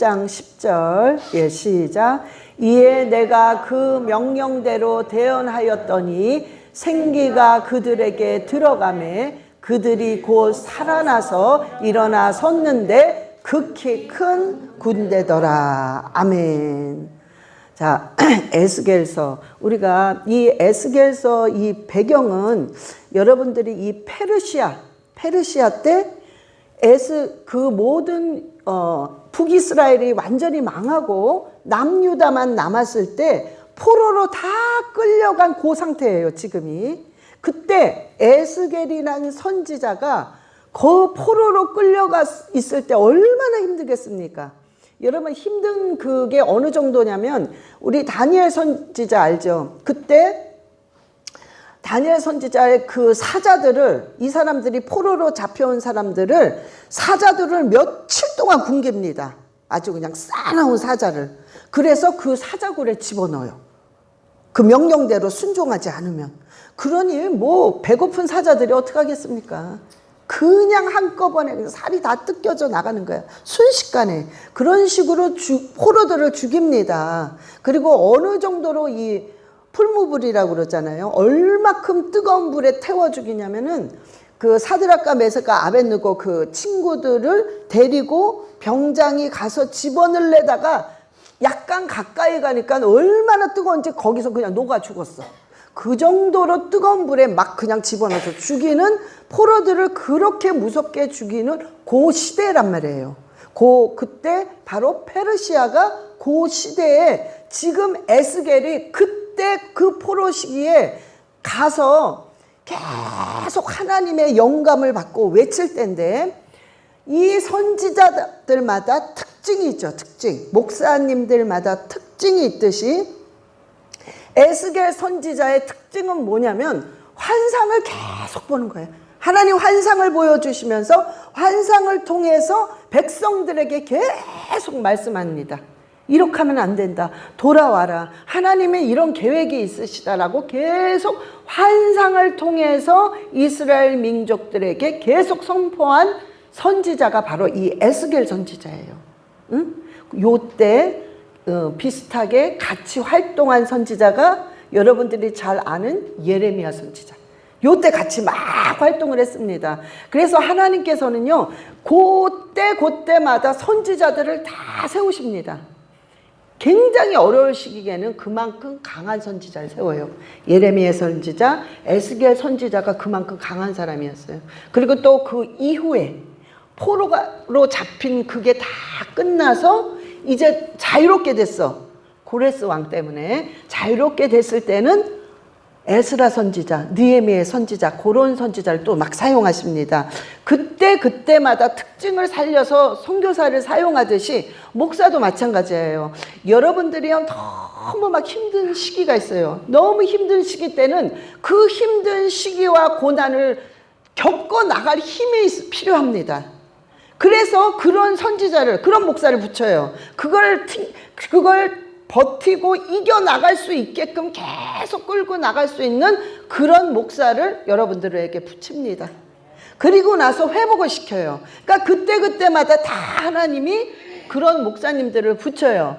11장 10절. 예, 시작. 이에 내가 그 명령대로 대언하였더니 생기가 그들에게 들어가매 그들이 곧 살아나서 일어나 섰는데 극히 큰 군대더라. 아멘. 자, 에스겔서. 우리가 이 에스겔서 이 배경은 여러분들이 이 페르시아 때 그 모든 북이스라엘이 완전히 망하고 남유다만 남았을 때 포로로 다 끌려간 그 상태예요, 지금이. 그때 에스겔이라는 선지자가 그 포로로 끌려가 있을 때 얼마나 힘들겠습니까? 여러분, 힘든 그게 어느 정도냐면 우리 다니엘 선지자 알죠? 그때 다니엘 선지자의 그 사자들을, 이 사람들이 포로로 잡혀온 사람들을, 사자들을 며칠 동안 굶깁니다. 아주 그냥 싸나운 사자를. 그래서 그 사자굴에 집어넣어요. 그 명령대로 순종하지 않으면. 그러니 뭐 배고픈 사자들이 어떻게 하겠습니까? 그냥 한꺼번에 그냥 살이 다 뜯겨져 나가는 거야. 순식간에. 그런 식으로 포로들을 죽입니다. 그리고 어느 정도로 이 풀무불이라고 그러잖아요. 얼마큼 뜨거운 불에 태워 죽이냐면은 그 사드락과 메삭과 아벳느고 그 친구들을 데리고 병장이 가서 집어넣으려다가 약간 가까이 가니까 얼마나 뜨거운지 거기서 그냥 녹아 죽었어. 그 정도로 뜨거운 불에 막 그냥 집어넣어서 죽이는, 포로들을 그렇게 무섭게 죽이는 그 시대란 말이에요. 그때 바로 페르시아가 그 시대에 지금 에스겔이 그때 그 포로 시기에 가서 계속 하나님의 영감을 받고 외칠 때인데, 이 선지자들마다 특징이 있죠. 특징. 목사님들마다 특징이 있듯이 에스겔 선지자의 특징은 뭐냐면 환상을 계속 보는 거예요. 하나님 환상을 보여주시면서 환상을 통해서 백성들에게 계속 말씀합니다. 이렇게 하면 안 된다. 돌아와라. 하나님의 이런 계획이 있으시다라고 계속 환상을 통해서 이스라엘 민족들에게 계속 선포한 선지자가 바로 이 에스겔 선지자예요. 응? 요때 비슷하게 같이 활동한 선지자가 여러분들이 잘 아는 예레미야 선지자. 요때 같이 막 활동을 했습니다. 그래서 하나님께서는요, 그때마다 선지자들을 다 세우십니다. 굉장히 어려울 시기에는 그만큼 강한 선지자를 세워요. 예레미야 선지자, 에스겔 선지자가 그만큼 강한 사람이었어요. 그리고 또 그 이후에 포로로 잡힌 그게 다 끝나서 이제 자유롭게 됐어. 고레스 왕 때문에 자유롭게 됐을 때는 에스라 선지자, 느헤미야 선지자, 그런 선지자를 또 막 사용하십니다. 그때마다 특징을 살려서 선교사를 사용하듯이 목사도 마찬가지예요. 여러분들이요, 너무 막 힘든 시기가 있어요. 너무 힘든 시기 때는 그 힘든 시기와 고난을 겪어 나갈 힘이 필요합니다. 그래서 그런 선지자를, 그런 목사를 붙여요. 그걸 버티고 이겨나갈 수 있게끔 계속 끌고 나갈 수 있는 그런 목사를 여러분들에게 붙입니다. 그리고 나서 회복을 시켜요. 그러니까 그때마다 다 하나님이 그런 목사님들을 붙여요.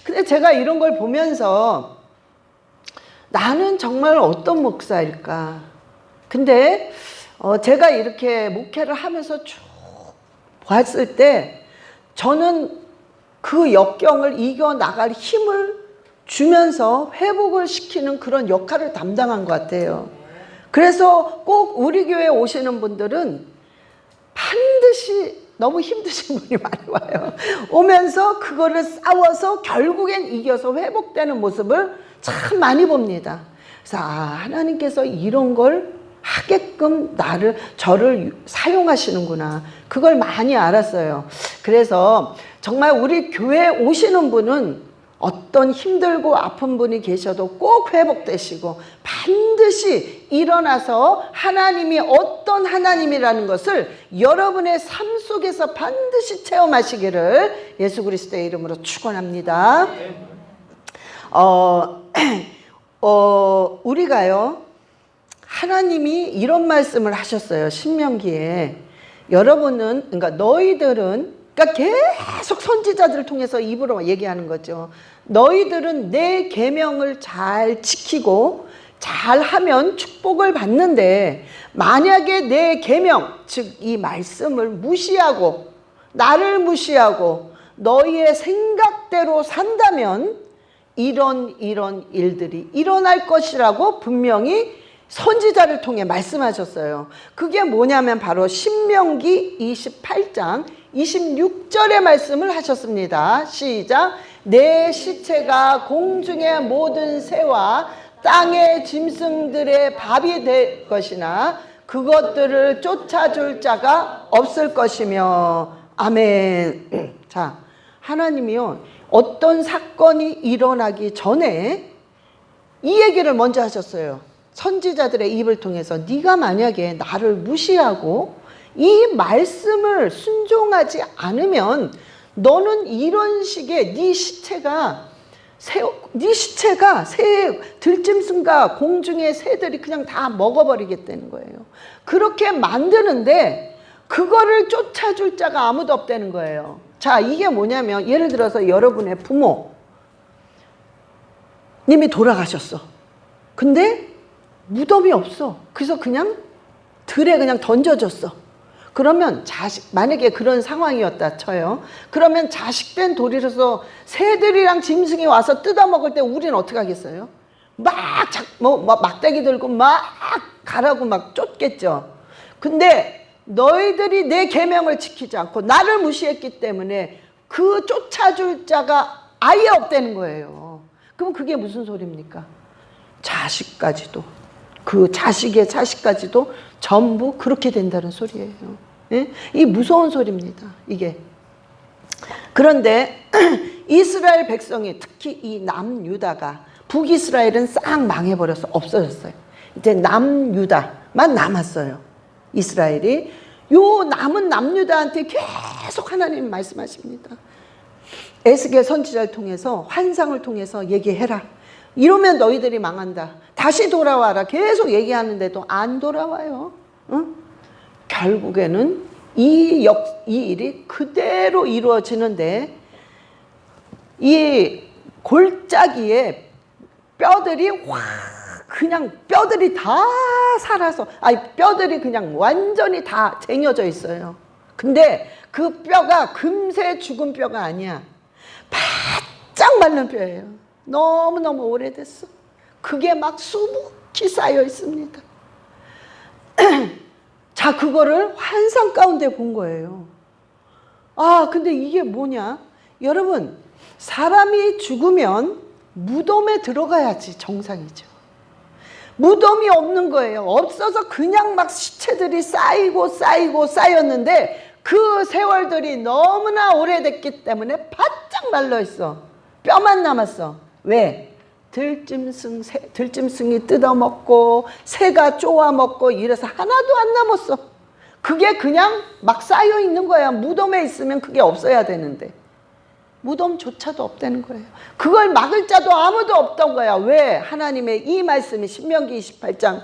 근데 제가 이런 걸 보면서 나는 정말 어떤 목사일까? 근데 제가 이렇게 목회를 하면서 쭉 봤을 때 저는 그 역경을 이겨나갈 힘을 주면서 회복을 시키는 그런 역할을 담당한 것 같아요. 그래서 꼭 우리 교회에 오시는 분들은 반드시 너무 힘드신 분이 많이 와요. 오면서 그거를 싸워서 결국엔 이겨서 회복되는 모습을 참 많이 봅니다. 그래서 하나님께서 이런 걸 하게끔 저를 사용하시는구나. 그걸 많이 알았어요. 그래서 정말 우리 교회에 오시는 분은 어떤 힘들고 아픈 분이 계셔도 꼭 회복되시고 반드시 일어나서 하나님이 어떤 하나님이라는 것을 여러분의 삶 속에서 반드시 체험하시기를 예수 그리스도의 이름으로 축원합니다. 우리가요, 하나님이 이런 말씀을 하셨어요. 신명기에. 여러분은, 그러니까 너희들은 그러니까 계속 선지자들을 통해서 입으로 얘기하는 거죠. 너희들은 내 계명을 잘 지키고 잘하면 축복을 받는데 만약에 내 계명, 즉 이 말씀을 무시하고 나를 무시하고 너희의 생각대로 산다면 이런 일들이 일어날 것이라고 분명히 선지자를 통해 말씀하셨어요. 그게 뭐냐면 바로 신명기 28장 26절의 말씀을 하셨습니다. 시작. 내 시체가 공중의 모든 새와 땅의 짐승들의 밥이 될 것이나 그것들을 쫓아줄 자가 없을 것이며. 아멘. 자, 하나님이요, 어떤 사건이 일어나기 전에 이 얘기를 먼저 하셨어요. 선지자들의 입을 통해서 네가 만약에 나를 무시하고 이 말씀을 순종하지 않으면 너는 이런 식의 네 시체가 새 들짐승과 공중의 새들이 그냥 다 먹어버리겠다는 거예요. 그렇게 만드는데 그거를 쫓아줄 자가 아무도 없다는 거예요. 자, 이게 뭐냐면 예를 들어서 여러분의 부모님이 돌아가셨어. 근데 무덤이 없어. 그래서 그냥 들에 그냥 던져줬어. 그러면 만약에 그런 상황이었다 쳐요. 그러면 자식된 돌이라서 새들이랑 짐승이 와서 뜯어먹을 때 우리는 어떻게 하겠어요? 막대기 들고 막 가라고 막 쫓겠죠. 근데 너희들이 내 계명을 지키지 않고 나를 무시했기 때문에 그 쫓아줄 자가 아예 없다는 거예요. 그럼 그게 무슨 소리입니까? 자식까지도, 그 자식의 자식까지도 전부 그렇게 된다는 소리예요. 예? 이 무서운 소리입니다, 이게. 그런데 이스라엘 백성이, 특히 이 남유다가, 북이스라엘은 싹 망해버려서 없어졌어요. 이제 남유다만 남았어요, 이스라엘이. 요 남은 남유다한테 계속 하나님이 말씀하십니다. 에스겔 선지자를 통해서, 환상을 통해서 얘기해라. 이러면 너희들이 망한다. 다시 돌아와라. 계속 얘기하는데도 안 돌아와요. 응? 결국에는 이 일이 그대로 이루어지는데 이 골짜기에 뼈들이 그냥 뼈들이 다 살아서, 뼈들이 그냥 완전히 다 쟁여져 있어요. 근데 그 뼈가 금세 죽은 뼈가 아니야. 바짝 마른 뼈예요. 너무너무 오래됐어. 그게 막 수북히 쌓여 있습니다. 자, 그거를 환상 가운데 본 거예요. 근데 이게 뭐냐? 여러분, 사람이 죽으면 무덤에 들어가야지 정상이죠. 무덤이 없는 거예요. 없어서 그냥 막 시체들이 쌓였는데 그 세월들이 너무나 오래됐기 때문에 바짝 말라 있어. 뼈만 남았어. 왜? 들짐승이 뜯어먹고 새가 쪼아먹고 이래서 하나도 안 남았어. 그게 그냥 막 쌓여 있는 거야. 무덤에 있으면 그게 없어야 되는데 무덤조차도 없다는 거예요. 그걸 막을 자도 아무도 없던 거야. 왜? 하나님의 이 말씀이 신명기 28장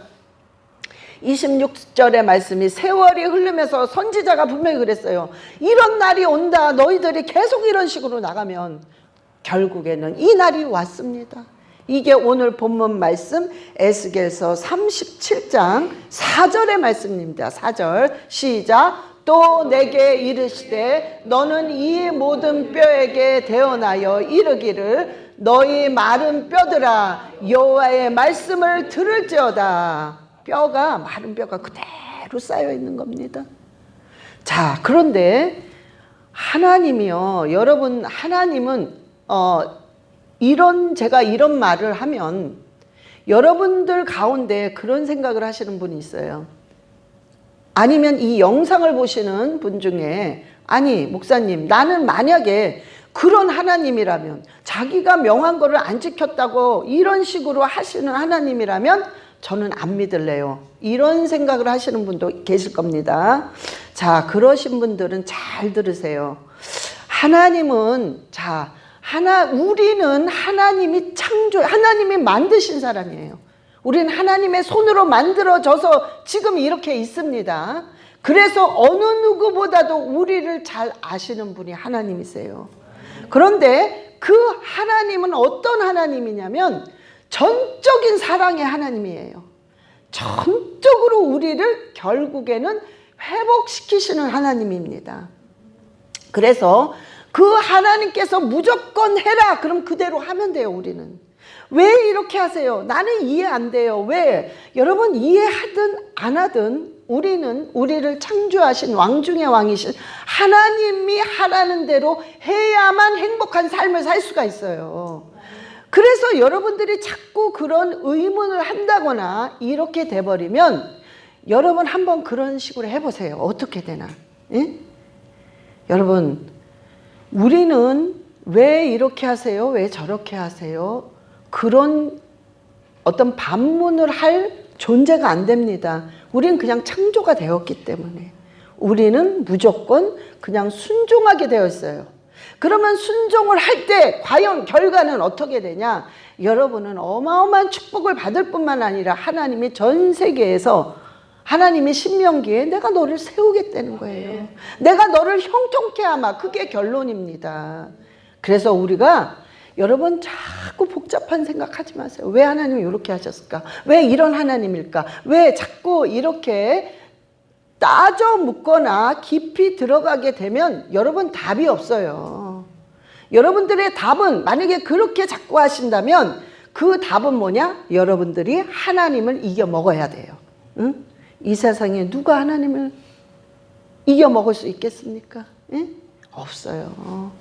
26절의 말씀이, 세월이 흐르면서 선지자가 분명히 그랬어요. 이런 날이 온다. 너희들이 계속 이런 식으로 나가면 결국에는 이 날이 왔습니다. 이게 오늘 본문 말씀 에스겔서 37장 4절의 말씀입니다. 4절 시작. 또 내게 이르시되 너는 이 모든 뼈에게 대언하여 이르기를 너희 마른 뼈들아 여호와의 말씀을 들을지어다. 마른 뼈가 그대로 쌓여 있는 겁니다. 자, 그런데 하나님이요, 여러분, 하나님은 제가 이런 말을 하면 여러분들 가운데 그런 생각을 하시는 분이 있어요. 아니면 이 영상을 보시는 분 중에, 아니 목사님, 나는 만약에 그런 하나님이라면, 자기가 명한 거를 안 지켰다고 이런 식으로 하시는 하나님이라면 저는 안 믿을래요. 이런 생각을 하시는 분도 계실 겁니다. 자, 그러신 분들은 잘 들으세요. 하나님은, 우리는 하나님이 하나님이 만드신 사람이에요. 우리는 하나님의 손으로 만들어져서 지금 이렇게 있습니다. 그래서 어느 누구보다도 우리를 잘 아시는 분이 하나님이세요. 그런데 그 하나님은 어떤 하나님이냐면 전적인 사랑의 하나님이에요. 전적으로 우리를 결국에는 회복시키시는 하나님입니다. 그래서 그 하나님께서 무조건 해라 그럼 그대로 하면 돼요. 우리는 왜 이렇게 하세요? 나는 이해 안 돼요. 왜? 여러분 이해하든 안 하든 우리는 우리를 창조하신 왕 중의 왕이신 하나님이 하라는 대로 해야만 행복한 삶을 살 수가 있어요. 그래서 여러분들이 자꾸 그런 의문을 한다거나 이렇게 돼버리면 여러분 한번 그런 식으로 해보세요. 어떻게 되나? 예? 여러분 우리는 왜 이렇게 하세요? 왜 저렇게 하세요? 그런 어떤 반문을 할 존재가 안 됩니다. 우리는 그냥 창조가 되었기 때문에 우리는 무조건 그냥 순종하게 되어 있어요. 그러면 순종을 할 때 과연 결과는 어떻게 되냐? 여러분은 어마어마한 축복을 받을 뿐만 아니라 하나님이 전 세계에서 하나님이 신명기에 내가 너를 세우겠다는 거예요. 내가 너를 형통케 하마. 그게 결론입니다. 그래서 우리가 여러분 자꾸 복잡한 생각하지 마세요. 왜 하나님이 이렇게 하셨을까? 왜 이런 하나님일까? 왜 자꾸 이렇게 따져 묻거나 깊이 들어가게 되면 여러분 답이 없어요. 여러분들의 답은 만약에 그렇게 자꾸 하신다면 그 답은 뭐냐? 여러분들이 하나님을 이겨 먹어야 돼요. 응? 이 세상에 누가 하나님을 이겨 먹을 수 있겠습니까? 응? 없어요.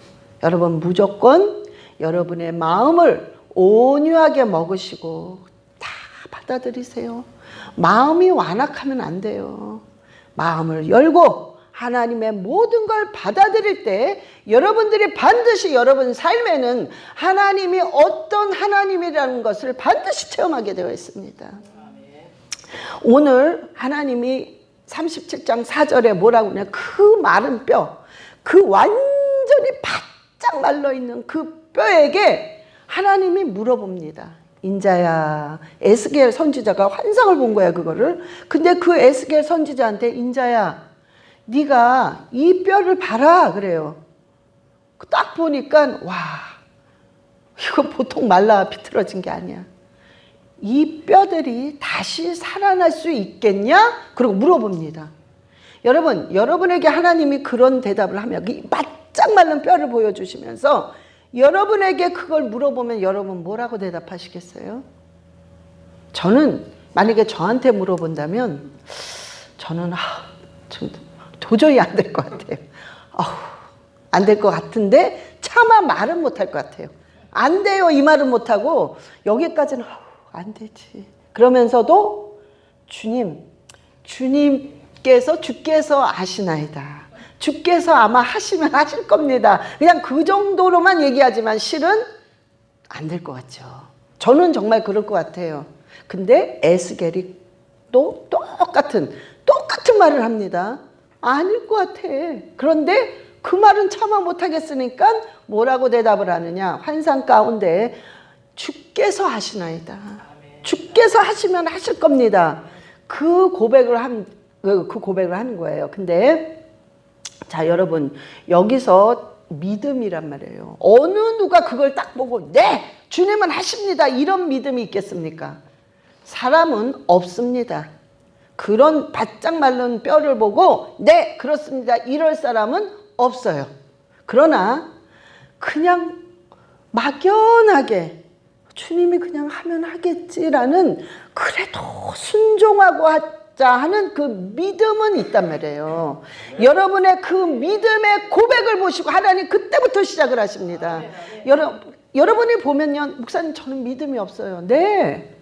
여러분 무조건 여러분의 마음을 온유하게 먹으시고 다 받아들이세요. 마음이 완악하면 안 돼요. 마음을 열고 하나님의 모든 걸 받아들일 때 여러분들이 반드시 여러분 삶에는 하나님이 어떤 하나님이라는 것을 반드시 체험하게 되어 있습니다. 오늘 하나님이 37장 4절에 뭐라고 하냐? 그 마른 뼈, 그 완전히 바짝 말라있는 그 뼈에게 하나님이 물어봅니다. 인자야, 에스겔 선지자가 환상을 본 거야 그거를. 근데 그 에스겔 선지자한테 인자야 네가 이 뼈를 봐라 그래요. 딱 보니까 와 이거 보통 말라 비틀어진 게 아니야. 이 뼈들이 다시 살아날 수 있겠냐? 그리고 물어봅니다. 여러분, 여러분에게 하나님이 그런 대답을 하면 이 바짝 말른 뼈를 보여주시면서 여러분에게 그걸 물어보면 여러분 뭐라고 대답하시겠어요? 저는 만약에 저한테 물어본다면 저는 도저히 안 될 것 같아요. 안 될 것 같은데 차마 말은 못할 것 같아요. 안 돼요 이 말은 못하고 여기까지는 안 되지. 그러면서도 주께서 아시나이다. 주께서 아마 하시면 하실 겁니다. 그냥 그 정도로만 얘기하지만 실은 안 될 것 같죠. 저는 정말 그럴 것 같아요. 근데 에스겔이 또 똑같은 말을 합니다. 아닐 것 같아. 그런데 그 말은 차마 못하겠으니까 뭐라고 대답을 하느냐? 환상 가운데 주께서 하시나이다. 주께서 하시면 하실 겁니다. 그 고백을 하는 거예요. 근데 자 여러분 여기서 믿음이란 말이에요. 어느 누가 그걸 딱 보고 네 주님은 하십니다 이런 믿음이 있겠습니까? 사람은 없습니다. 그런 바짝 마른 뼈를 보고 네 그렇습니다 이럴 사람은 없어요. 그러나 그냥 막연하게 주님이 그냥 하면 하겠지라는 그래도 순종하고 하자 하는 그 믿음은 있단 말이에요. 여러분의 그 믿음의 고백을 보시고 하나님 그때부터 시작을 하십니다. 여러분이 보면요 목사님 저는 믿음이 없어요. 네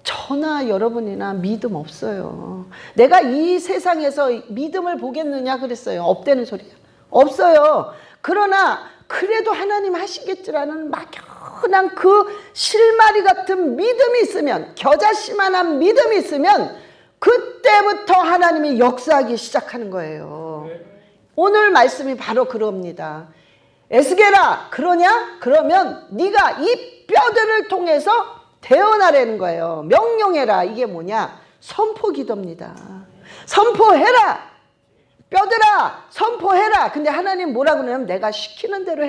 저나 여러분이나 믿음 없어요. 내가 이 세상에서 믿음을 보겠느냐 그랬어요. 없다는 소리야. 없어요. 그러나 그래도 하나님 하시겠지라는 막연한 그 실마리 같은 믿음이 있으면 겨자씨만한 믿음이 있으면 그때부터 하나님이 역사하기 시작하는 거예요. 오늘 말씀이 바로 그럽니다. 에스겔아 그러냐? 그러면 네가 이 뼈들을 통해서 태어나라는 거예요. 명령해라. 이게 뭐냐? 선포 기도입니다. 선포해라. 뼈들아 선포해라. 근데 하나님 뭐라고 그러냐면 내가 시키는 대로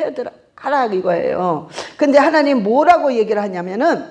하라 이거예요. 근데 하나님 뭐라고 얘기를 하냐면은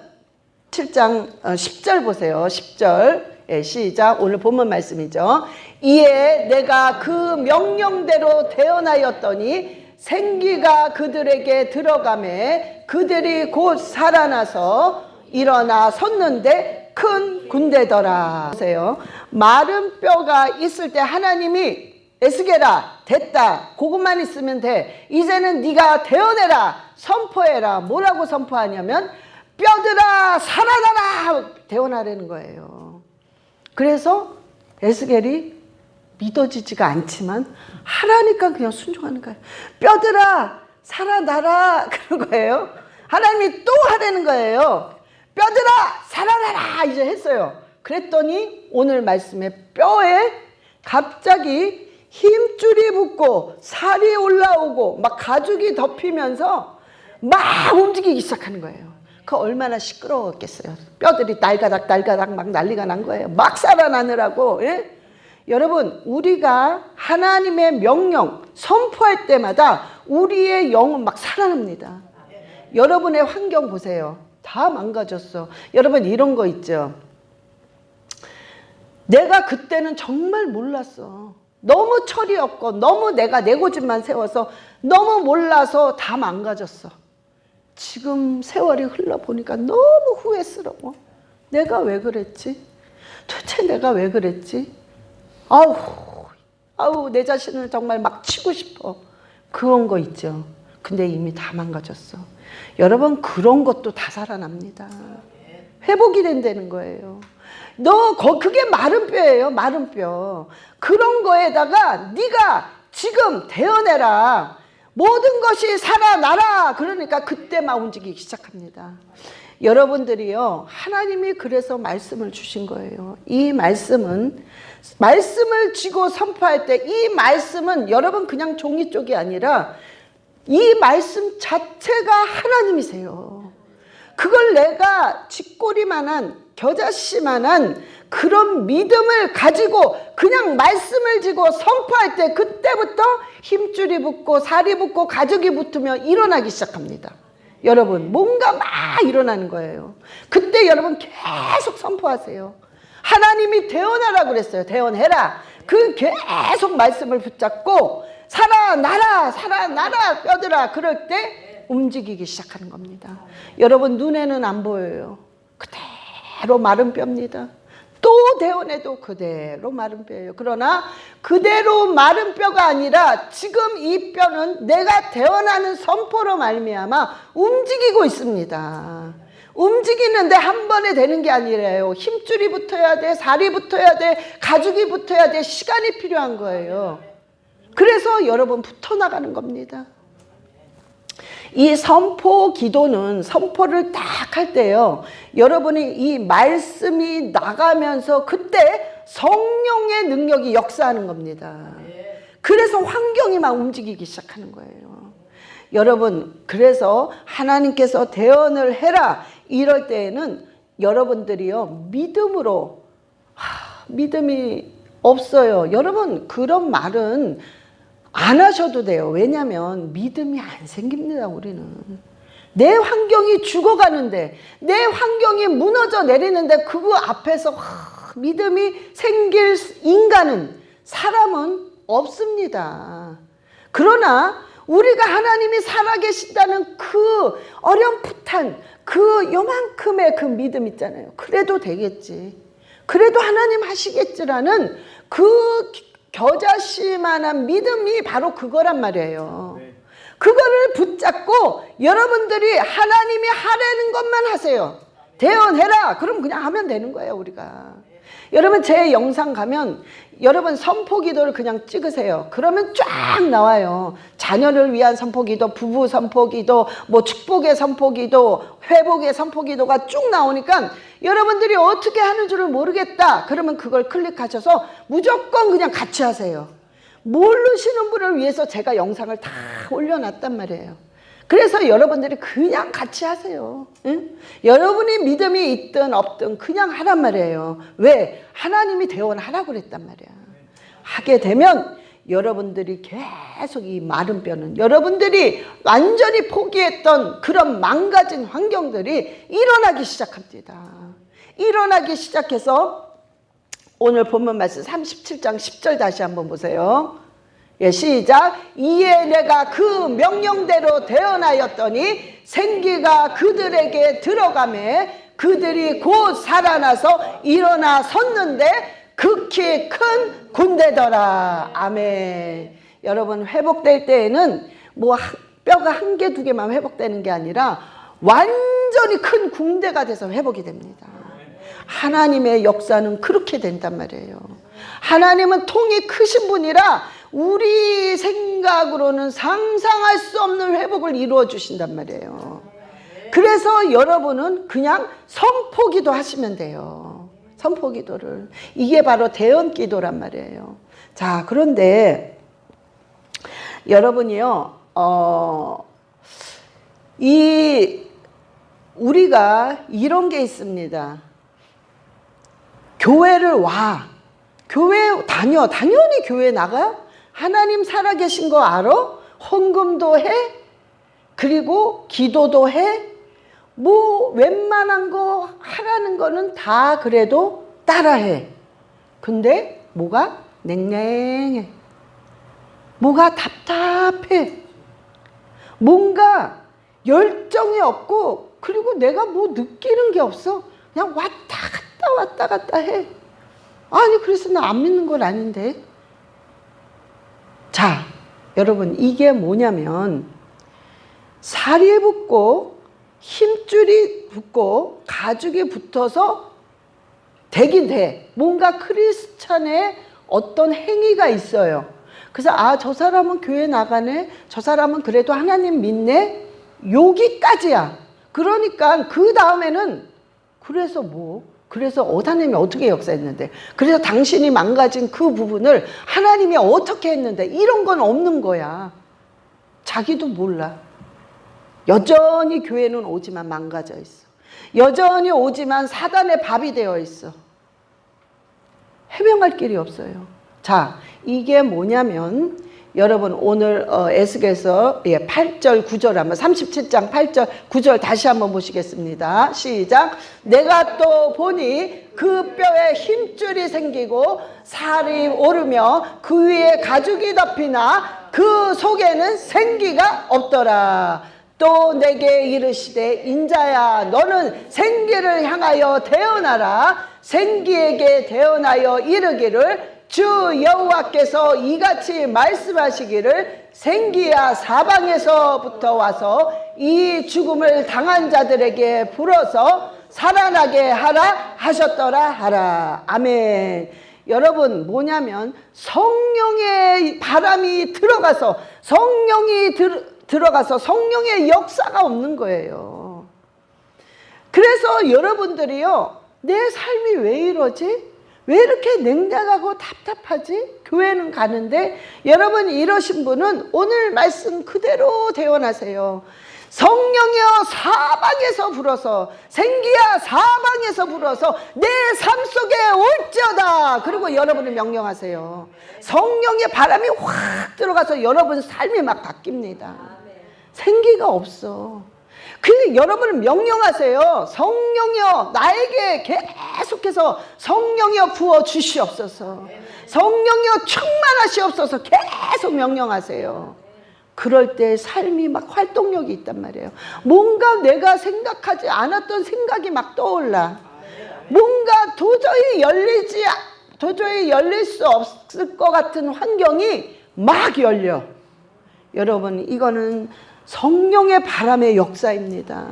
7장 10절 보세요. 10절 시작. 오늘 본문 말씀이죠. 이에 내가 그 명령대로 대언하였더니 생기가 그들에게 들어가매 그들이 곧 살아나서 일어나 섰는데 큰 군대더라. 보세요. 마른 뼈가 있을 때 하나님이 에스겔아 됐다. 그것만 있으면 돼. 이제는 네가 대언해라. 선포해라. 뭐라고 선포하냐면 뼈들아 살아나라. 대언하라는 거예요. 그래서 에스겔이 믿어지지가 않지만 하라니까 그냥 순종하는 거예요. 뼈들아 살아나라 그런 거예요. 하나님이 또 하라는 거예요. 뼈들아 살아나라 이제 했어요. 그랬더니 오늘 말씀에 뼈에 갑자기 힘줄이 붙고 살이 올라오고 막 가죽이 덮이면서 막 움직이기 시작하는 거예요. 그 얼마나 시끄러웠겠어요. 뼈들이 날가닥 막 난리가 난 거예요. 막 살아나느라고. 예? 여러분 우리가 하나님의 명령 선포할 때마다 우리의 영은 막 살아납니다. 여러분의 환경 보세요. 다 망가졌어. 여러분 이런 거 있죠. 내가 그때는 정말 몰랐어. 너무 철이 없고 너무 내가 내 고집만 세워서 너무 몰라서 다 망가졌어. 지금 세월이 흘러보니까 너무 후회스러워. 내가 왜 그랬지? 도대체 내가 왜 그랬지? 아우 내 자신을 정말 막 치고 싶어. 그런 거 있죠. 근데 이미 다 망가졌어. 여러분 그런 것도 다 살아납니다. 회복이 된다는 거예요. 그게 마른 뼈예요. 마른 뼈. 그런 거에다가 네가 지금 대언해라. 모든 것이 살아나라. 그러니까 그때 막 움직이기 시작합니다. 여러분들이요. 하나님이 그래서 말씀을 주신 거예요. 이 말씀을 쥐고 선포할 때 이 말씀은 여러분 그냥 종이 쪽이 아니라 이 말씀 자체가 하나님이세요. 그걸 내가 쥐꼬리만한 겨자씨만한 그런 믿음을 가지고 그냥 말씀을 지고 선포할 때 그때부터 힘줄이 붙고 살이 붙고 가죽이 붙으면 일어나기 시작합니다. 여러분 뭔가 막 일어나는 거예요. 그때 여러분 계속 선포하세요. 하나님이 대언하라 그랬어요. 대언해라. 그 계속 말씀을 붙잡고 살아나라 뼈들아. 그럴 때 움직이기 시작하는 겁니다. 여러분 눈에는 안 보여요. 그대로 마른 뼈입니다. 또 대언해도 그대로 마른 뼈예요. 그러나 그대로 마른 뼈가 아니라 지금 이 뼈는 내가 대언하는 선포로 말미암아 움직이고 있습니다. 움직이는데 한 번에 되는 게 아니래요. 힘줄이 붙어야 돼, 살이 붙어야 돼, 가죽이 붙어야 돼. 시간이 필요한 거예요. 그래서 여러분 붙어나가는 겁니다. 이 선포 기도는 선포를 딱 할 때요. 여러분이 이 말씀이 나가면서 그때 성령의 능력이 역사하는 겁니다. 그래서 환경이 막 움직이기 시작하는 거예요. 여러분 그래서 하나님께서 대언을 해라 이럴 때에는 여러분들이요. 믿음으로 믿음이 없어요. 여러분 그런 말은 안 하셔도 돼요. 왜냐하면 믿음이 안 생깁니다. 우리는. 내 환경이 죽어가는데 내 환경이 무너져 내리는데 그거 앞에서 믿음이 생길 인간은 사람은 없습니다. 그러나 우리가 하나님이 살아계신다는 그 어렴풋한 그 요만큼의 그 믿음 있잖아요. 그래도 되겠지. 그래도 하나님 하시겠지라는 그 겨자씨만한 믿음이 바로 그거란 말이에요. 그거를 붙잡고 여러분들이 하나님이 하라는 것만 하세요. 대언해라. 그럼 그냥 하면 되는 거예요. 우리가. 여러분 제 영상 가면 여러분 선포기도를 그냥 찍으세요. 그러면 쫙 나와요. 자녀를 위한 선포기도, 부부 선포기도, 뭐 축복의 선포기도, 회복의 선포기도가 쭉 나오니까 여러분들이 어떻게 하는 줄을 모르겠다. 그러면 그걸 클릭하셔서 무조건 그냥 같이 하세요. 모르시는 분을 위해서 제가 영상을 다 올려놨단 말이에요. 그래서 여러분들이 그냥 같이 하세요. 응? 여러분이 믿음이 있든 없든 그냥 하란 말이에요. 왜? 하나님이 대언하라고 그랬단 말이야. 하게 되면 여러분들이 계속 이 마른 뼈는 여러분들이 완전히 포기했던 그런 망가진 환경들이 일어나기 시작합니다. 일어나기 시작해서 오늘 본문 말씀 37장 10절 다시 한번 보세요. 예, 시작. 이에 내가 그 명령대로 대언하였더니 생기가 그들에게 들어가매 그들이 곧 살아나서 일어나 섰는데 극히 큰 군대더라. 아멘. 여러분, 회복될 때에는 뭐 뼈가 한 개, 두 개만 회복되는 게 아니라 완전히 큰 군대가 돼서 회복이 됩니다. 하나님의 역사는 그렇게 된단 말이에요. 하나님은 통이 크신 분이라 우리 생각으로는 상상할 수 없는 회복을 이루어 주신단 말이에요. 그래서 여러분은 그냥 선포기도 하시면 돼요. 선포기도를. 이게 바로 대언기도란 말이에요. 자, 그런데 여러분이요, 우리가 이런 게 있습니다. 교회를 와. 교회 다녀. 당연히 교회 나가. 하나님 살아계신 거 알아? 헌금도 해. 그리고 기도도 해. 뭐 웬만한 거 하라는 거는 다 그래도 따라해. 근데 뭐가 냉랭해. 뭐가 답답해. 뭔가 열정이 없고 그리고 내가 뭐 느끼는 게 없어. 그냥 왔다 갔다 해. 아니 그래서 나 안 믿는 건 아닌데. 자, 여러분, 이게 뭐냐면 살이 붙고 힘줄이 붙고 가죽이 붙어서 되긴 돼. 뭔가 크리스찬의 어떤 행위가 있어요. 그래서 아, 저 사람은 교회 나가네. 저 사람은 그래도 하나님 믿네. 여기까지야. 그러니까 그 다음에는 그래서 뭐? 그래서 하나님이 어떻게 역사했는데? 그래서 당신이 망가진 그 부분을 하나님이 어떻게 했는데? 이런 건 없는 거야. 자기도 몰라. 여전히 교회는 오지만 망가져 있어. 여전히 오지만 사단의 밥이 되어 있어. 해명할 길이 없어요. 자, 이게 뭐냐면 여러분 오늘 에스겔서 8절 9절 한번 37장 8절 9절 다시 한번 보시겠습니다. 시작. 내가 또 보니 그 뼈에 힘줄이 생기고 살이 오르며 그 위에 가죽이 덮이나 그 속에는 생기가 없더라. 또 내게 이르시되 인자야 너는 생기를 향하여 대언하라. 생기에게 대언하여 이르기를 주 여호와께서 이같이 말씀하시기를 생기야 사방에서부터 와서 이 죽음을 당한 자들에게 불어서 살아나게 하라 하셨더라 하라. 아멘. 여러분 뭐냐면 성령의 바람이 들어가서 들어가서 성령의 역사가 없는 거예요. 그래서 여러분들이요, 내 삶이 왜 이러지? 왜 이렇게 냉랭하고 답답하지? 교회는 가는데 여러분 이러신 분은 오늘 말씀 그대로 대언하세요. 성령이여 사방에서 불어서 생기야 사방에서 불어서 내 삶 속에 올지어다. 그리고 여러분을 명령하세요. 성령의 바람이 확 들어가서 여러분 삶이 막 바뀝니다. 생기가 없어. 그러니까 여러분을 명령하세요. 성령이여 나에게 계속해서 성령이여 부어 주시옵소서. 성령이여 충만하시옵소서. 계속 명령하세요. 그럴 때 삶이 막 활동력이 있단 말이에요. 뭔가 내가 생각하지 않았던 생각이 막 떠올라. 뭔가 도저히 열릴 수 없을 것 같은 환경이 막 열려. 여러분 이거는 성령의 바람의 역사입니다.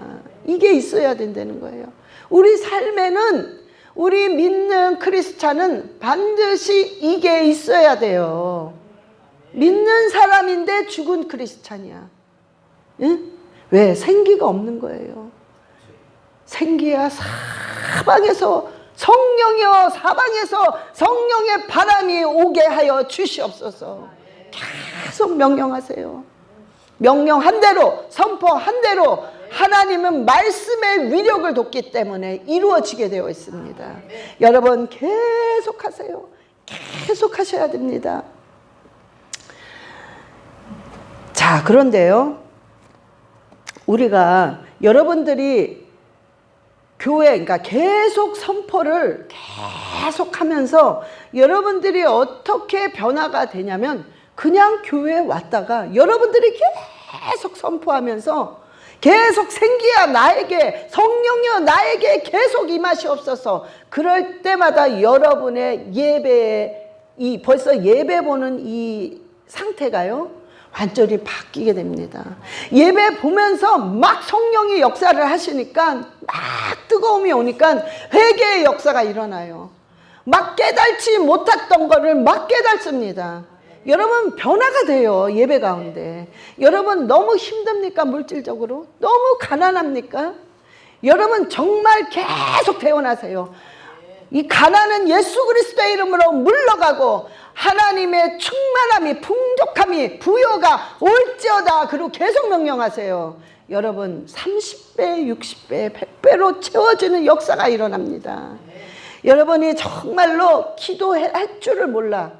이게 있어야 된다는 거예요. 우리 삶에는 우리 믿는 크리스찬은 반드시 이게 있어야 돼요. 믿는 사람인데 죽은 크리스찬이야. 응? 왜? 생기가 없는 거예요. 생기야 사방에서 성령이여 사방에서 성령의 바람이 오게 하여 주시옵소서. 계속 명령하세요. 명령한 대로 선포한 대로 하나님은 말씀의 위력을 뒀기 때문에 이루어지게 되어 있습니다. 여러분 계속하세요. 계속 하셔야 됩니다. 자, 그런데요, 우리가 여러분들이 교회, 그러니까 계속 선포를 계속 하면서 여러분들이 어떻게 변화가 되냐면, 그냥 교회에 왔다가 여러분들이 계속 선포하면서 계속 생기야 나에게, 성령이여 나에게 계속 임하시옵소서. 그럴 때마다 여러분의 예배에, 벌써 예배 보는 이 상태가요, 완전히 바뀌게 됩니다. 예배 보면서 막 성령이 역사를 하시니까, 막 뜨거움이 오니까 회개의 역사가 일어나요. 막 깨달지 못했던 거를 막 깨닫습니다. 여러분, 변화가 돼요, 예배 가운데. 여러분, 너무 힘듭니까? 물질적으로? 너무 가난합니까? 여러분, 정말 계속 태어나세요. 이 가난은 예수 그리스도의 이름으로 물러가고 하나님의 충만함이, 풍족함이, 부여가 올지어다. 그리고 계속 명령하세요. 여러분, 30배, 60배, 100배로 채워지는 역사가 일어납니다. 여러분이 정말로 기도할 줄을 몰라.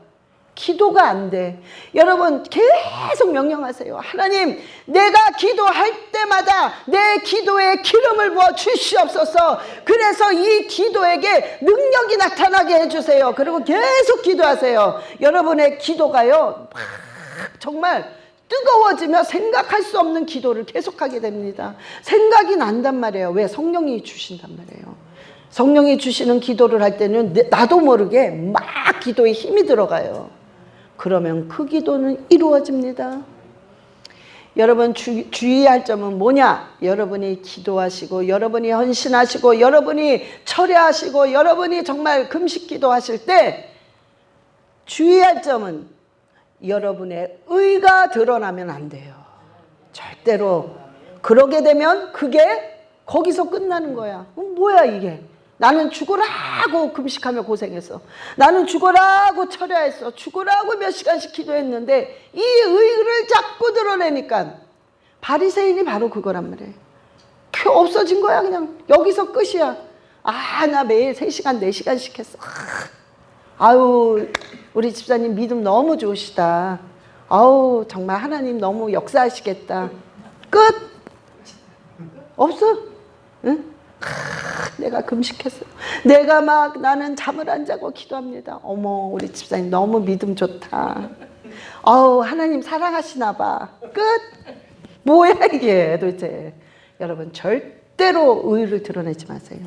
기도가 안 돼. 여러분, 계속 명령하세요. 하나님, 내가 기도할 때마다 내 기도에 기름을 부어 주시옵소서. 그래서 이 기도에게 능력이 나타나게 해주세요. 그리고 계속 기도하세요. 여러분의 기도가요, 정말 뜨거워지며 생각할 수 없는 기도를 계속하게 됩니다. 생각이 난단 말이에요. 왜? 성령이 주신단 말이에요. 성령이 주시는 기도를 할 때는 나도 모르게 막 기도에 힘이 들어가요. 그러면 그 기도는 이루어집니다. 여러분, 주의할 점은 뭐냐? 여러분이 기도하시고, 여러분이 헌신하시고, 여러분이 철야하시고, 여러분이 정말 금식 기도하실 때 주의할 점은 여러분의 의가 드러나면 안 돼요. 절대로. 그러게 되면 그게 거기서 끝나는 거야. 뭐야 이게? 나는 죽으라고 금식하며 고생했어. 나는 죽으라고 철야했어. 죽으라고 몇 시간씩 기도했는데 이 의를 자꾸 드러내니까 바리새인이 바로 그거란 말이에요. 없어진 거야. 그냥 여기서 끝이야. 나 매일 3시간 4시간씩 했어. 아유, 우리 집사님 믿음 너무 좋으시다. 아우, 정말 하나님 너무 역사하시겠다. 끝. 없어. 응? 내가 금식했어. 내가 막 나는 잠을 안 자고 기도합니다. 어머, 우리 집사님 너무 믿음 좋다. 아우, 하나님 사랑하시나 봐. 끝. 뭐야 이게 도대체. 여러분, 절대로 의를 드러내지 마세요.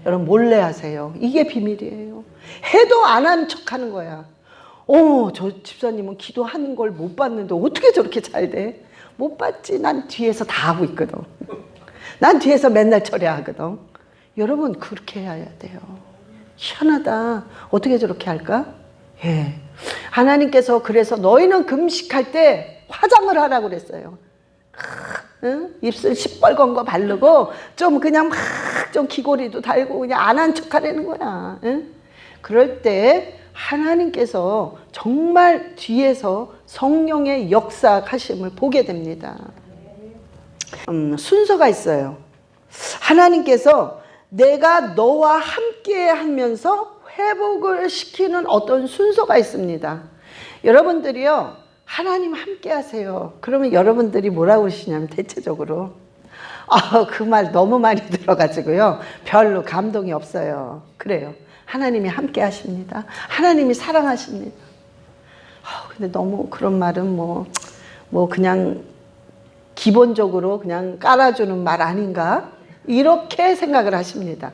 여러분, 몰래 하세요. 이게 비밀이에요. 해도 안 한 척하는 거야. 저 집사님은 기도하는 걸 못 봤는데 어떻게 저렇게 잘 돼? 못 봤지. 난 뒤에서 다 하고 있거든. 난 뒤에서 맨날 철야하거든. 여러분, 그렇게 해야 돼요. 희한하다. 어떻게 저렇게 할까? 예. 하나님께서 그래서 너희는 금식할 때 화장을 하라고 그랬어요. 응? 입술 시뻘건 거 바르고 좀 그냥 막 좀 귀고리도 달고 그냥 안 한 척 하라는 거야. 응? 그럴 때 하나님께서 정말 뒤에서 성령의 역사하심을 보게 됩니다. 순서가 있어요. 하나님께서 내가 너와 함께 하면서 회복을 시키는 어떤 순서가 있습니다. 여러분들이요, 하나님 함께 하세요. 그러면 여러분들이 뭐라고 하시냐면 대체적으로 그 말 너무 많이 들어가지고요, 별로 감동이 없어요. 그래요. 하나님이 함께 하십니다. 하나님이 사랑하십니다. 근데 너무 그런 말은 뭐 그냥 기본적으로 그냥 깔아주는 말 아닌가? 이렇게 생각을 하십니다.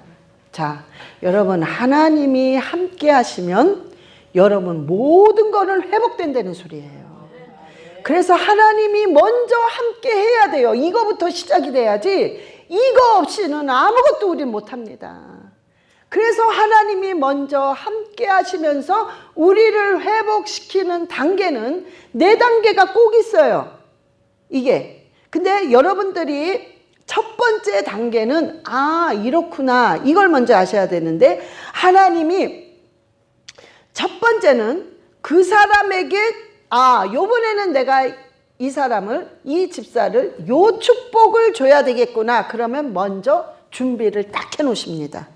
자, 여러분, 하나님이 함께 하시면 여러분 모든 거는 회복된다는 소리예요. 그래서 하나님이 먼저 함께 해야 돼요. 이거부터 시작이 돼야지 이거 없이는 아무것도 우리는 못합니다. 그래서 하나님이 먼저 함께 하시면서 우리를 회복시키는 단계는 4단계가 꼭 있어요. 이게. 근데 여러분들이 첫 번째 단계는 이렇구나. 이걸 먼저 아셔야 되는데, 하나님이 첫 번째는 그 사람에게 요번에는 내가 이 사람을, 이 집사를 요 축복을 줘야 되겠구나. 그러면 먼저 준비를 딱 해놓으십니다.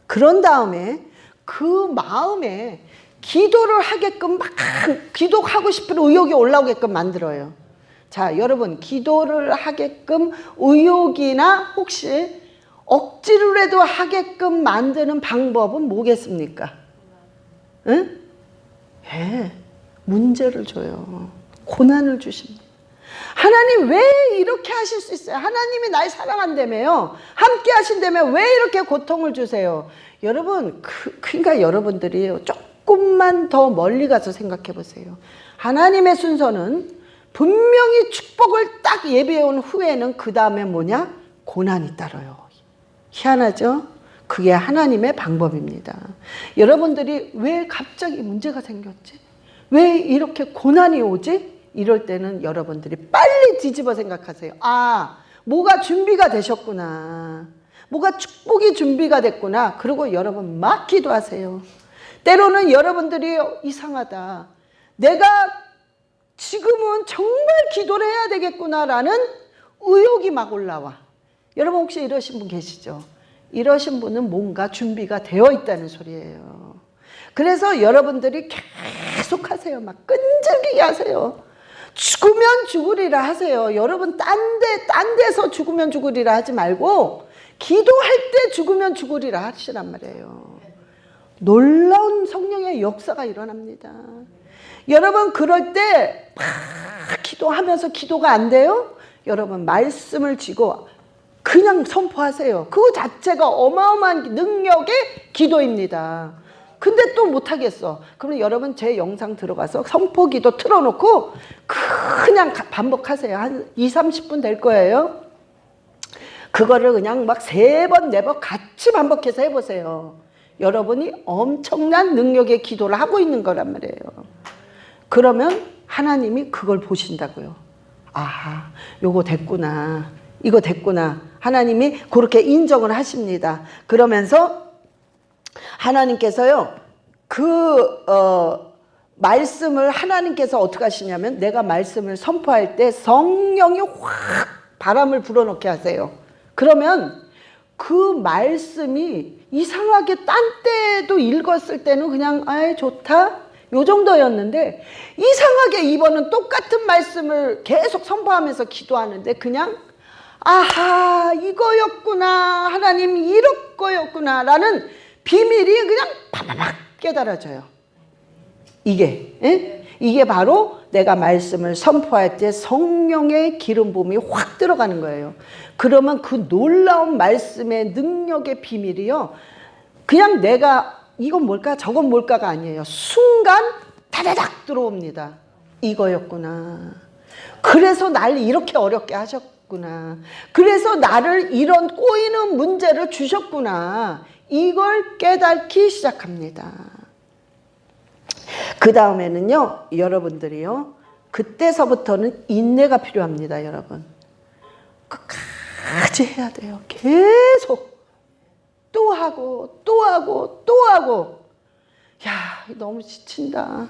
그런 다음에 그 마음에 기도를 하게끔 막 기도하고 싶은 의욕이 올라오게끔 만들어요. 자, 여러분 기도를 하게끔 의욕이나 혹시 억지로라도 하게끔 만드는 방법은 뭐겠습니까? 응? 예, 문제를 줘요. 고난을 주십니다. 하나님 왜 이렇게 하실 수 있어요? 하나님이 날 사랑한다며요. 함께 하신다며 왜 이렇게 고통을 주세요? 여러분, 그러니까 여러분들이 조금만 더 멀리 가서 생각해 보세요. 하나님의 순서는 분명히 축복을 딱 예비해 온 후에는 그 다음에 뭐냐? 고난이 따라요. 희한하죠? 그게 하나님의 방법입니다. 여러분들이 왜 갑자기 문제가 생겼지? 왜 이렇게 고난이 오지? 이럴 때는 여러분들이 빨리 뒤집어 생각하세요. 아, 뭐가 준비가 되셨구나. 뭐가 축복이 준비가 됐구나. 그리고 여러분 막 기도하세요. 때로는 여러분들이 이상하다. 내가 지금은 정말 기도를 해야 되겠구나라는 의욕이 막 올라와. 여러분 혹시 이러신 분 계시죠? 이러신 분은 뭔가 준비가 되어 있다는 소리예요. 그래서 여러분들이 계속 하세요. 막 끈질기게 하세요. 죽으면 죽으리라 하세요. 여러분 딴 데서 죽으면 죽으리라 하지 말고 기도할 때 죽으면 죽으리라 하시란 말이에요. 놀라운 성령의 역사가 일어납니다. 여러분 그럴 때 막 기도하면서 기도가 안 돼요? 여러분 말씀을 쥐고 그냥 선포하세요. 그 자체가 어마어마한 능력의 기도입니다. 근데 또 못하겠어. 그러면 여러분 제 영상 들어가서 선포기도 틀어놓고 그냥 반복하세요. 한 20-30분 될 거예요. 그거를 그냥 막 3번, 4번 같이 반복해서 해보세요. 여러분이 엄청난 능력의 기도를 하고 있는 거란 말이에요. 그러면 하나님이 그걸 보신다고요. 아, 요거 됐구나. 이거 됐구나. 하나님이 그렇게 인정을 하십니다. 그러면서 하나님께서요, 말씀을 하나님께서 어떻게 하시냐면 내가 말씀을 선포할 때 성령이 확 바람을 불어넣게 하세요. 그러면 그 말씀이 이상하게 딴 때도 읽었을 때는 그냥 아이 좋다 요 정도였는데 이상하게 이번은 똑같은 말씀을 계속 선포하면서 기도하는데 그냥 아하 이거였구나 하나님 이럴 거였구나 라는 비밀이 그냥 파바박 깨달아져요. 이게 바로 내가 말씀을 선포할 때 성령의 기름 부음이 확 들어가는 거예요. 그러면 그 놀라운 말씀의 능력의 비밀이요. 그냥 내가 이건 뭘까 저건 뭘까가 아니에요. 순간 다다닥 들어옵니다. 이거였구나. 그래서 날 이렇게 어렵게 하셨구나. 그래서 나를 이런 꼬이는 문제를 주셨구나. 이걸 깨닫기 시작합니다. 그 다음에는요, 여러분들이요, 그때서부터는 인내가 필요합니다, 여러분. 끝까지 해야 돼요. 계속. 또 하고, 또 하고, 또 하고. 야, 너무 지친다.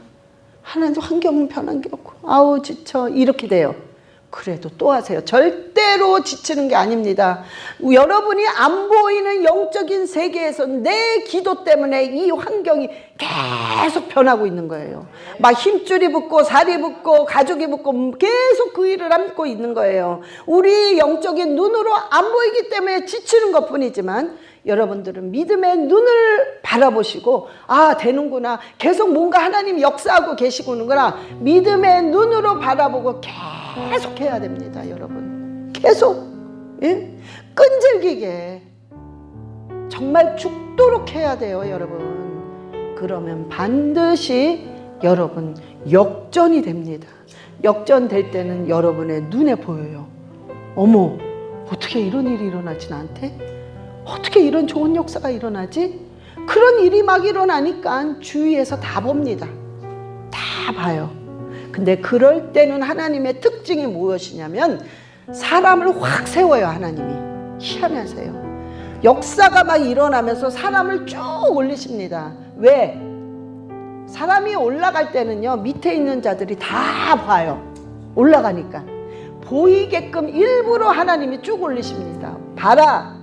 하나님 환경은 변한 게 없고, 아우, 지쳐. 이렇게 돼요. 그래도 또 하세요. 절대로 지치는 게 아닙니다. 여러분이 안 보이는 영적인 세계에서 내 기도 때문에 이 환경이 계속 변하고 있는 거예요. 막 힘줄이 붙고 살이 붙고 가죽이 붙고 계속 그 일을 안고 있는 거예요. 우리 영적인 눈으로 안 보이기 때문에 지치는 것뿐이지만 여러분들은 믿음의 눈을 바라보시고 아 되는구나 계속 뭔가 하나님 역사하고 계시구나 믿음의 눈으로 바라보고 계속 해야 됩니다. 여러분 계속 끈질기게 정말 죽도록 해야 돼요. 여러분 그러면 반드시 여러분 역전이 됩니다. 역전될 때는 여러분의 눈에 보여요. 어머 어떻게 이런 일이 일어나지 나한테? 어떻게 이런 좋은 역사가 일어나지? 그런 일이 막 일어나니까 주위에서 다 봅니다. 다 봐요. 근데 그럴 때는 하나님의 특징이 무엇이냐면 사람을 확 세워요. 하나님이. 희한하세요. 역사가 막 일어나면서 사람을 쭉 올리십니다. 왜? 사람이 올라갈 때는요 밑에 있는 자들이 다 봐요. 올라가니까 보이게끔 일부러 하나님이 쭉 올리십니다. 봐라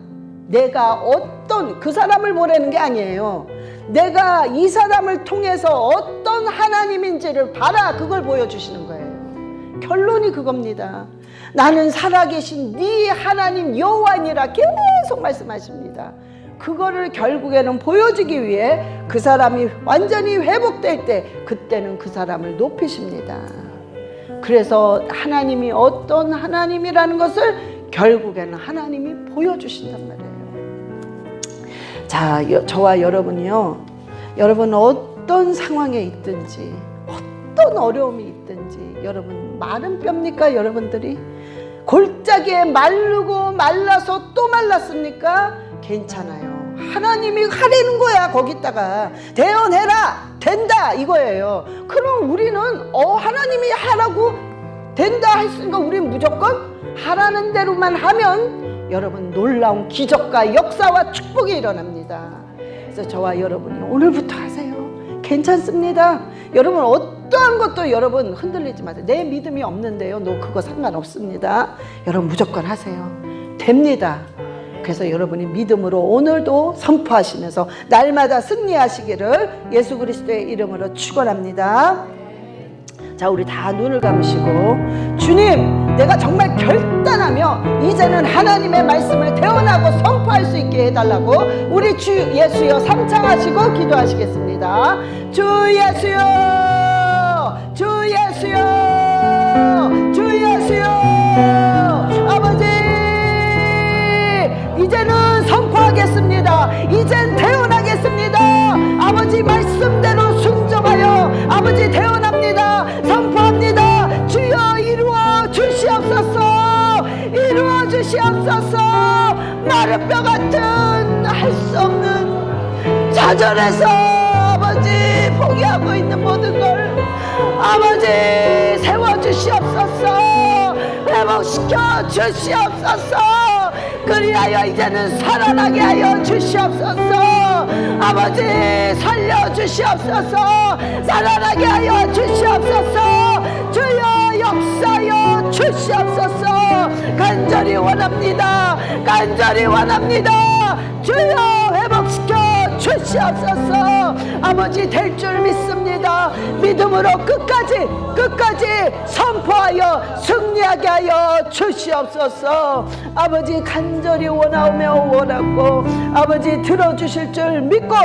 내가 어떤 그 사람을 보라는 게 아니에요. 내가 이 사람을 통해서 어떤 하나님인지를 봐라 그걸 보여주시는 거예요. 결론이 그겁니다. 나는 살아계신 네 하나님 여호와니라 계속 말씀하십니다. 그거를 결국에는 보여주기 위해 그 사람이 완전히 회복될 때 그때는 그 사람을 높이십니다. 그래서 하나님이 어떤 하나님이라는 것을 결국에는 하나님이 보여주신단 말이에요. 자, 저와 여러분이요, 여러분 어떤 상황에 있든지 어떤 어려움이 있든지, 여러분 마른 뼈입니까? 여러분들이 골짜기에 마르고 말라서 또 말랐습니까? 괜찮아요. 하나님이 하라는 거야. 거기다가 대언해라, 된다, 이거예요. 그럼 우리는 하나님이 하라고 된다 했으니까 우리는 무조건 하라는 대로만 하면 여러분 놀라운 기적과 역사와 축복이 일어납니다. 그래서 저와 여러분이 오늘부터 하세요. 괜찮습니다. 여러분 어떠한 것도 여러분 흔들리지 마세요. 내 믿음이 없는데요, 너 그거 상관없습니다. 여러분 무조건 하세요. 됩니다. 그래서 여러분이 믿음으로 오늘도 선포하시면서 날마다 승리하시기를 예수 그리스도의 이름으로 축원합니다. 자, 우리 다 눈을 감으시고, 주님, 내가 정말 결단하며 이제는 하나님의 말씀을 대언하고 선포할 수 있게 해달라고 우리 주 예수여 삼창하시고 기도하시겠습니다. 주 예수여, 주 예수여, 주 예수여. 아버지, 이제는 선포하겠습니다. 이젠 대언하겠습니다. 아버지 말씀대로 순종하여 아버지 대언합니다. 선포합니다. 주여 이루어 주시옵소서, 이루어 주시옵소서. 마른 뼈 같은 할 수 없는 좌절해서 아버지 포기하고 있는 모든 걸 아버지 세워주시옵소서, 회복시켜 주시옵소서. 그리하여 이제는 살아나게 하여 주시옵소서. 아버지 살려주시옵소서, 살아나게 하여 주시옵소서. 주여 역사여 주시옵소서. 간절히 원합니다. 간절히 원합니다. 주여 회복시켜 주시옵소서. 아버지 될 줄 믿습니다. 믿음으로 끝까지 선포하여 승리하게 하여 주시옵소서. 아버지 간절히 원하고 아버지 들어주실 줄 믿고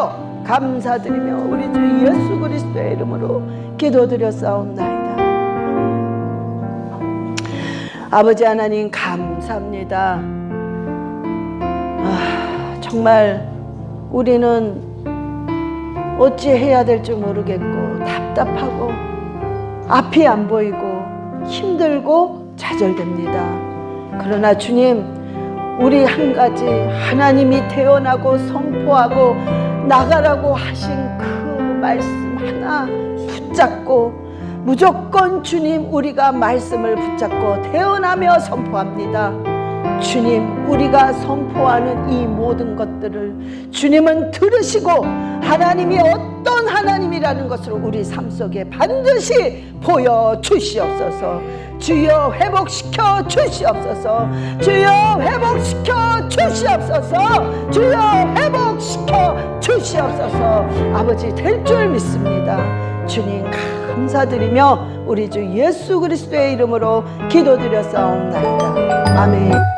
감사드리며 우리 주 예수 그리스도의 이름으로 기도드렸사옵나이다. 아버지 하나님 감사합니다. 정말 우리는 어찌 해야 될지 모르겠고 답답하고 앞이 안 보이고 힘들고 좌절됩니다. 그러나 주님, 우리 한 가지 하나님이 태어나고 선포하고 나가라고 하신 그 말씀 하나 붙잡고 무조건 주님 우리가 말씀을 붙잡고 태어나며 선포합니다. 주님, 우리가 선포하는 이 모든 것들을 주님은 들으시고 하나님이 어떤 하나님이라는 것을 우리 삶 속에 반드시 보여주시옵소서. 주여 회복시켜 주시옵소서. 주여 회복시켜 주시옵소서. 주여 회복시켜 주시옵소서. 아버지 될 줄 믿습니다. 주님 감사드리며 우리 주 예수 그리스도의 이름으로 기도드렸사옵나이다. 아멘.